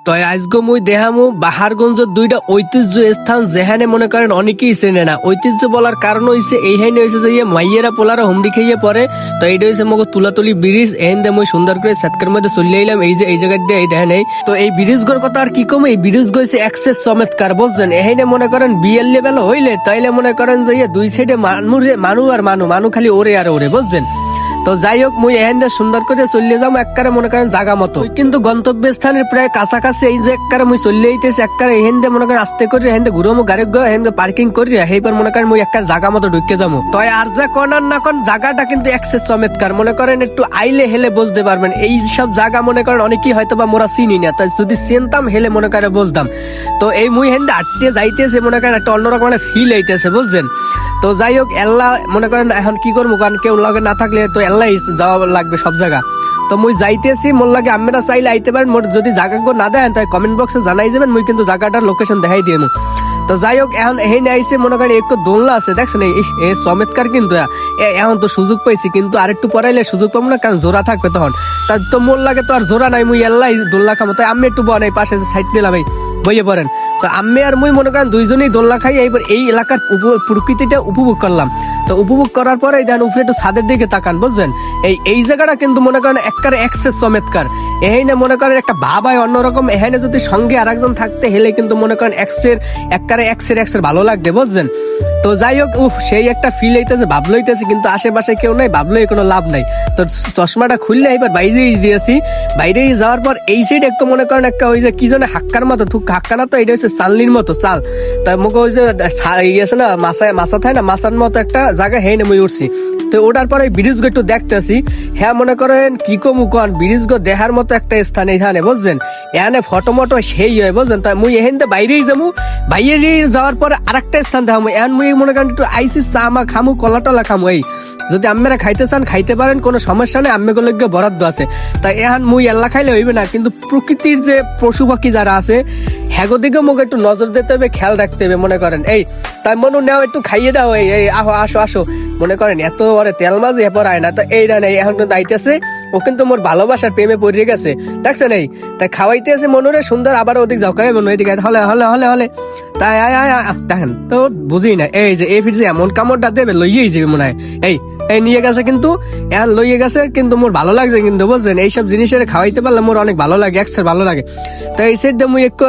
তো আজকে মুই দেহামু বাহারগঞ্জের দুইটা ঐতিহ্য স্থান যেখানে মনে করেন অনেকেই চেনে না। ঐতিহ্য বলার কারণ হইছে এইখানে হইছে যে মাইয়েরা পোলারা হুমড়ি খাইয়ে পরে। তো এইটা হইছে মগো তুলাতুলি ব্রিজ। এখান দিয়ে মুই সুন্দর করে সেতকের মধ্যে চলে এলাম। এই যে এই জায়গা দিয়ে এই দেখেন এই তো এই ব্রিজ গর কথা আর কি কম, এই ব্রিজ গইছে এক্সেস চমৎকার বুঝছেন। এখানে মনে করেন বিয়ের লেভেল হইলে তাইলে মনে করেন যে দুই সাইডে মানু খালি ওরে আর ওরে বুঝছেন। তো যাই হোক মুই এখান সুন্দর করে চলে যাবো একবারে মনে করেন জায়গা মতো, কিন্তু গন্তব্য স্থানের প্রায় কাছাকাছি। এই যে একবারে মুই চলে আইতেছি একবারে এখান মনে করেন আস্তে করে এখান ঘুরবো গাড়ি এখান পার্কিং করি, সেইবার মনে করেন মুই একটা জায়গা মতো ঢুকে যাবো। তো আর যা কনার না কোন জায়গাটা কিন্তু এক্সেস চমৎকার, মনে করেন একটু আইলে হেলে বুঝতে পারবেন। এই সব জায়গা মনে করেন অনেকেই হয়তো বা মোরা চিনি না, তাই যদি চিনতাম হেলে মনে করে বুঝতাম। তো এই মুই হেন আটতে যাইতেছে মনে করেন একটা অন্যরকম ফিল হইতেছে বুঝছেন। তো যাই হোক এল্লা মনে করেন এখন কি করবো, কারণ কেউ লগে না থাকলে তো এল্লাই যাওয়া লাগবে সব জায়গা। তো মুই যাইতেছি মোর লাগে আপনারা চাইলে আইতে পারেন, মোর যদি জায়গা না দেন তাই কমেন্ট বক্সে জানাই যাবেন, মুই কিন্তু জায়গাটার লোকেশন দেখাই দিয়ে। তো যাই হোক এখন এখানে আইসে মনে করেন একটু দোলনা আছে দেখছেন, এই চমৎকার। কিন্তু এখন তো সুযোগ পাইছি, কিন্তু আরেকটু পরাইলে সুযোগ পাবো না, কারণ জোড়া থাকবে তখন। তা তো মোর লাগে তো আর জোড়া নাই, মুই এল্লাই দোলনা খাবো। তাই আমি একটু বনাই পাশে সাইড নিলাম, এই বইয়ে পড়েন। তো আমি আর মুই মনে করেন দুইজনেই দোলনা খাই, এইবার এই এলাকার প্রকৃতিটা উপভোগ করলাম। তো উপভোগ করার পরে দেন উপরে একটু ছাদের দিকে তাকান বুঝছেন। এই জায়গাটা কিন্তু মনে করেন একবারে এক্সেস চমৎকার। এখানে মনে করেন একটা ভাব হয় অন্যরকম। এখানে যদি সঙ্গে আর একজন থাকতে হেলে কিন্তু মনে করেন এক্সের ভালো লাগবে বুঝছেন। তো যাই হোক সেই একটা ফিল হইতেছে, ভাব লইতেছে, কিন্তু আশেপাশে কেউ নাই, ভাবলেই কোনো লাভ নাই। তো চশমাটা খুললে এবার বাইরেই দিয়েছি। বাইরে যাওয়ার পর এই সাইড একটু মনে করেন একটা ওই যে কি জন্য হাক্কার মতো হাক্কা না, তো এটা হচ্ছে চালনির মতো চাল। তাই মুখে ওই যে ইয়েছে না মাছা থাকে না, মাছার মতো একটা জায়গা হেই নেমে উঠছি। তো ওটার পরে ব্রিজ গো একটু দেখতেছি। হ্যাঁ মনে করেন কি কমুকন ব্রিজ গো দেখার মতো একটা স্থান এখানে বুঝছেন। এখানে ফটো মটো সেই হয় বুঝছেন। তাই মুই এখান থেকে বাইরেই যাবো, বাইরে যাওয়ার পরে আর একটা স্থান দেখাবো। এখন মুই মনে করেন একটু আইসি চা মা খামু, কলা টলা খামু। এই যদি আপনারা খাইতে চান খাইতে পারেন, কোনো সমস্যা নেই, আমি গুলো বরাদ্দ আছে। তাই এখন মুই এল্লা খাইলে হইবে না, কিন্তু প্রকৃতির যে পশু পাখি যারা আছে হ্যাগো দিকে মুখ একটু নজর দিতে হবে, খেয়াল রাখতে হবে মনে করেন। এই তাই মনু নেও একটু খাইয়ে দাও, এই আসো মনে করেন এত ওরে তেল মাঝে এরপর আয় না। তো এইটা নেই এখন কিন্তু আইতেছে, ও কিন্তু মোর ভালোবাসার প্রেমে পড়ে গেছে দেখছেন। এই তাই খাওয়াইতে আছে মনুরে সুন্দর, আবার ওদিক যাও খাই মনু এদিকে হলে হলে হলে হলে তাই দেখেন তো বুঝি না। এই যে এই ফির যে এমন কামড়টা দেবে লইয়েই যাবে মনে হয়। এই নিয়ে গেছে কিন্তু এখন লইয়ে গেছে, কিন্তু মোর ভালো লাগছে কিন্তু বুঝছেন। এইসব জিনিসের খাওয়াইতে পারলে মোর অনেক ভালো লাগে, ভালো লাগে। তো এই সাইড দিয়ে মুই একটু